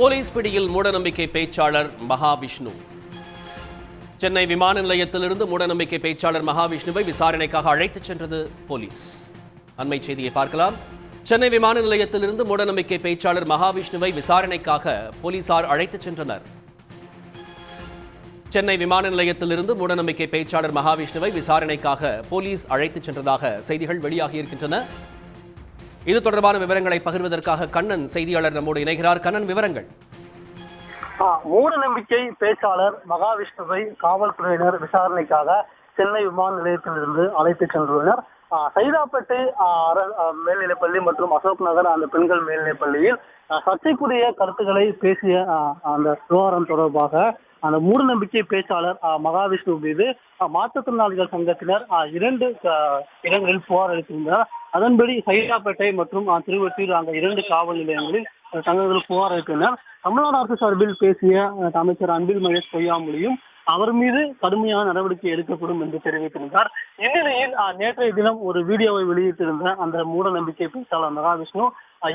Police பிடியில் மூடநம்பிக்கை பேச்சாளர் மகாவிஷ்ணு. சென்னை விமான நிலையத்திலிருந்து மூடநம்பிக்கை பேச்சாளர் மகாவிஷ்ணுவை விசாரணைக்காக அழைத்துச் சென்றது போலீஸ். அண்மை செய்தியை பார்க்கலாம். சென்னை விமான நிலையத்திலிருந்து மூடநம்பிக்கை பேச்சாளர் மகாவிஷ்ணுவை விசாரணைக்காக போலீசார் அழைத்துச் சென்றனர். சென்னை விமான நிலையத்திலிருந்து மூடநம்பிக்கை பேச்சாளர் மகாவிஷ்ணுவை விசாரணைக்காக போலீஸ் அழைத்துச் சென்றதாக செய்திகள் வெளியாகியிருக்கின்றன. இது தொடர்பான விவரங்களை பகிர்வதற்காக கண்ணன் செய்தியாளர் நம்மோடு இணைகிறார். கண்ணன், விவரங்கள். மூட நம்பிக்கை பேச்சாளர் மகாவிஷ்ணுவை காவல்துறையினர் விசாரணைக்காக சென்னை விமான நிலையத்திலிருந்து அழைத்துச் சென்றுள்ளனர். சைதாப்பேட்டை மேல்நிலைப்பள்ளி மற்றும் அசோக் நகர் அந்த பெண்கள் மேல்நிலைப்பள்ளியில் சர்ச்சைக்குரிய கருத்துக்களை பேசிய அந்த விவகாரம் தொடர்பாக அந்த மூட நம்பிக்கை பேச்சாளர் மகாவிஷ்ணு மீது மாற்றுத்திறனாளிகள் சங்கத்தினர் இரண்டு இடங்களில் புகார் அளித்திருந்தனர். அதன்படி சைதாப்பேட்டை மற்றும் திருவொற்றியூர் அங்க 2 காவல் நிலையங்களில் தங்களுக்கு புகார் அளித்தனர். தமிழ்நாடு அரசு சார்பில் பேசிய அமைச்சர் அன்பில் மகேஷ் பொய்யாமொழியும் அவர் மீது கடுமையான நடவடிக்கை எடுக்கப்படும் என்று தெரிவித்திருந்தார். இந்நிலையில் நேற்றைய தினம் ஒரு வீடியோவை வெளியிட்டிருந்த அந்த மூட நம்பிக்கை பேச்சாளர் மகாவிஷ்ணு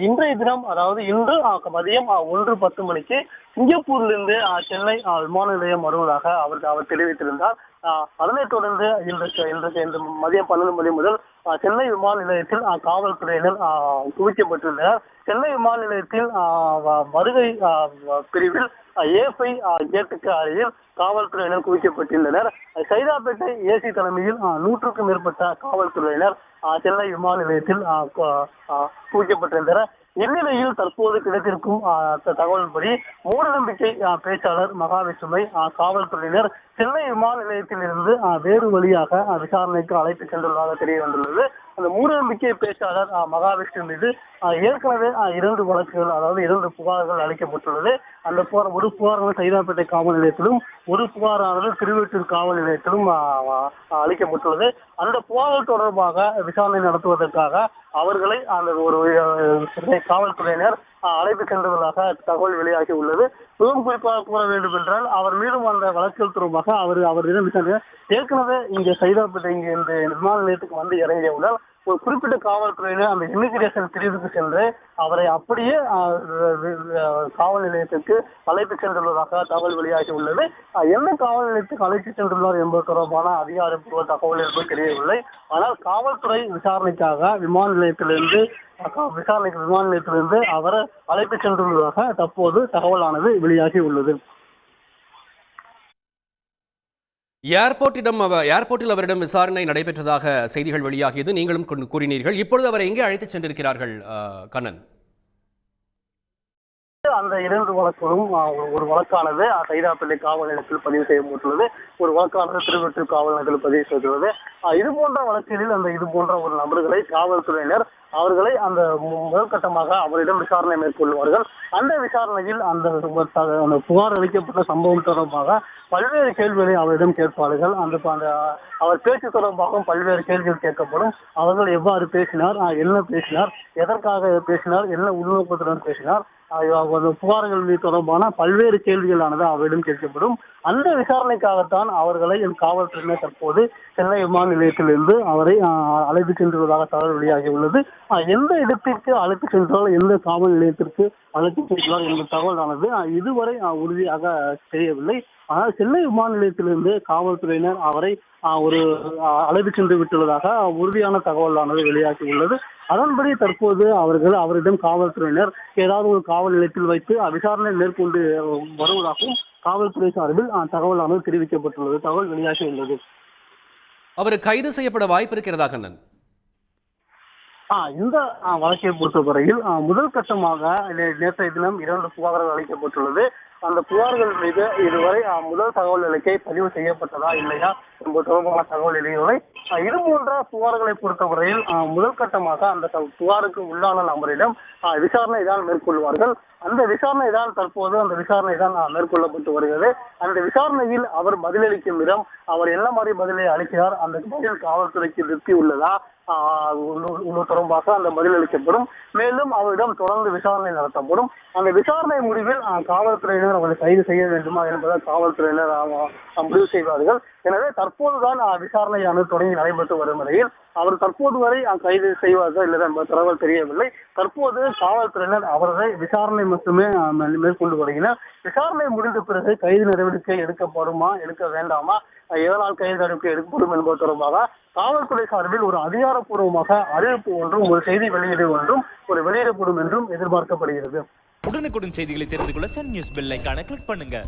இன்றைய தினம், அதாவது இன்று மதியம் 1:10 மணிக்கு சிங்கப்பூரிலிருந்து சென்னை விமான நிலையம் வருவதாக அவர் தெரிவித்திருந்தார். அதனைத் தொடர்ந்து இன்று மதியம் 12 மணி முதல் சென்னை விமான நிலையத்தில் காவல்துறையினர் குவிக்கப்பட்டுள்ளனர். சென்னை விமான நிலையத்தில் வருகை பிரிவில் A5 கேட்டுக்கு அருகில் காவல்துறையினர் குவிக்கப்பட்டுள்ளனர். சைதாப்பேட்டை ஏசி தலைமையில் 100க்கும் மேற்பட்ட காவல்துறையினர் சென்னை விமான நிலையத்தில் குவிக்கப்பட்டிருந்தனர். இந்நிலையில் தற்போது கிடைத்திருக்கும் தகவல்படி மூடநம்பிக்கை பேச்சாளர் மகாவிஷ்ணுவை காவல்துறையினர் சென்னை விமான நிலையத்திலிருந்து வேறு வழியாக விசாரணைக்கு அழைத்து சென்றுள்ளதாக தெரிய வந்துள்ளது. அந்த மூடநம்பிக்கை பேச்சாளர் மகாவிஷ்ணு மீது ஏற்கனவே 2 வழக்குகள், அதாவது 2 புகார்கள் அளிக்கப்பட்டுள்ளது. அந்த ஒரு புகாரானது சைதாப்பேட்டை காவல் நிலையத்திலும், ஒரு புகாரானது திருவொற்றியூர் காவல் நிலையத்திலும் அளிக்கப்பட்டுள்ளது. அந்த புகார்கள் தொடர்பாக விசாரணை நடத்துவதற்காக அவர்களை அந்த ஒரு காவல்துறையினர் அழைத்து சென்றதாக தகவல் வெளியாகி உள்ளது. மிகவும் குறிப்பாக கூற வேண்டும் என்றால், அவர் மீதும் அந்த வழக்குகள் தொடர்பாக அவரிடம் விசாரணை ஏற்கனவே இங்கே சைதாப்பேட்டை இந்த விமான நிலையத்துக்கு வந்து இறங்கியவுடன் ஒரு குறிப்பிட்ட காவல்துறையினர் அந்த இமிகிரேஷன் பிரிவுக்கு சென்று அவரை அப்படியே காவல் நிலையத்திற்கு அழைத்து சென்றுள்ளதாக தகவல் வெளியாகி உள்ளது. எந்த காவல் நிலையத்துக்கு அழைத்து சென்றுள்ளார் என்பது தொடர்பான அதிகாரப்பூர்வ தகவல் எதுவும் தெரியவில்லை. ஆனால் காவல்துறை விசாரணைக்காக விமான நிலையத்திலிருந்து அவர் அழைத்து சென்றுள்ளதாக தற்போது தகவலானது வெளியாகி உள்ளது. ஏர்போர்ட்டில் அவரிடம் விசாரணை நடைபெற்றதாக செய்திகள் வெளியாகியது நீங்களும் கூறினீர்கள். இப்பொழுது அவரை எங்கே அழைத்து சென்றிருக்கிறார்கள் கண்ணன்? அந்த 2 வழக்குகளும் ஒரு வழக்கானது சைதாப்பேட்டை காவல் நிலையத்தில் பதிவு செய்யப்பட்டுள்ளது. ஒரு வழக்கானது திருவொற்றியூர் காவல் நிலையத்தில் பதிவு செய்துள்ளது. இது போன்ற வழக்குகளில் இது போன்ற ஒரு நபர்களை காவல்துறையினர் அவர்களை அந்த முதல் கட்டமாக அவரிடம் விசாரணை மேற்கொள்வார்கள். அந்த விசாரணையில் அந்த புகார் அளிக்கப்பட்ட சம்பவம் தொடர்பாக பல்வேறு கேள்விகளை அவரிடம் கேட்பார்கள். அவர் பேச்சு தொடர்பாகவும் பல்வேறு கேள்விகள் கேட்கப்படும். அவர்கள் எவ்வாறு பேசினார், என்ன பேசினார், எதற்காக பேசினார், என்ன உள்நோக்கத்துடன் பேசினார், புகார்கள் தொடர்பான பல்வேறு கேள்விகளானது அவரிடம் கேட்கப்படும். அந்த விசாரணைக்காகத்தான் அவர்களை காவல்துறையினர் தற்போது சென்னை விமான நிலையத்திலிருந்து அவரை அழைத்து சென்றுள்ளதாக தகவல் வெளியாகியுள்ளது. எந்த இடத்திற்கு அழைத்து சென்றால், எந்த காவல் நிலையத்திற்கு அழைத்து சென்றார் என்ற தகவலானது இதுவரை உறுதியாக தெரியவில்லை. ஆனால் சென்னை விமான நிலையத்திலிருந்து காவல்துறையினர் அவரை ஒரு அழைத்து சென்று விட்டுள்ளதாக உறுதியான தகவலானது வெளியாகி உள்ளது. அதன்படி தற்போது அவரிடம் காவல்துறையினர் ஏதாவது ஒரு காவல் நிலையத்தில் வைத்து விசாரணை மேற்கொண்டு வருவதாகவும் காவல்துறை சார்பில் தகவலானது தெரிவிக்கப்பட்டுள்ளது, தகவல் வெளியாகி உள்ளது. அவர் கைது செய்யப்பட வாய்ப்பு இருக்கிறதா கண்ணன்? இந்த வழக்கை பொறுத்தவரையில் முதல் கட்டமாக நேற்றைய தினம் 2 புகார்கள் அளிக்கப்பட்டுள்ளது. அந்த புகார்கள் மீது இதுவரை முதல் தகவல் அறிக்கை பதிவு செய்யப்பட்டதா இல்லையா என்பது தொடர்பான தகவல் இல்லை. இது போன்ற புகார்களை பொறுத்தவரையில் முதல் கட்டமாக அந்த புகாருக்கு உள்ளான நபரிடம் விசாரணை தான் மேற்கொள்வார்கள். அந்த விசாரணை தான் தற்போது மேற்கொள்ளப்பட்டு வருகிறது. அந்த விசாரணையில் அவர் பதிலளிக்கும் விதம், அவர் என்ன மாதிரி பதிலை அளிக்கிறார், அந்த பதில் காவல்துறைக்கு திருப்தி உள்ளதா, தொடர்பாக அந்த பதிலளிக்கப்படும். மேலும் அவரிடம் தொடர்ந்து விசாரணை நடத்தப்படும். அந்த விசாரணை முடிவில் காவல்துறையினர் அவரை கைது செய்ய வேண்டுமா என்பதை காவல்துறையினர் முடிவு செய்வார்கள். எனவே தற்போதுதான் விசாரணையானது தொடங்கி நடைபெற்று வரும் நிலையில் அவர் தற்போது வரை கைது செய்வார்கள் இல்லை என்பது தகவல் தெரியவில்லை. தற்போது காவல்துறையினர் அவரை விசாரணை மட்டுமே மேற்கொண்டு வருகின்றனர். விசாரணை முடிந்த பிறகு கைது நடவடிக்கை எடுக்கப்படுமா எடுக்க வேண்டாமா, எதனால் கைது நடவடிக்கை எடுக்கப்படும் என்பது தொடர்பாக காவல்துறை சார்பில் ஒரு அதிகாரப்பூர்வமாக அறிவிப்பு ஒன்றும் ஒரு செய்தி வெளியீடு ஒன்றும் வெளியிடப்படும் என்றும் எதிர்பார்க்கப்படுகிறது. உடனுக்குடன் செய்திகளை தெரிந்து கொள்ள சன் நியூஸ் பெல் ஐகானை கிளிக் பண்ணுங்க.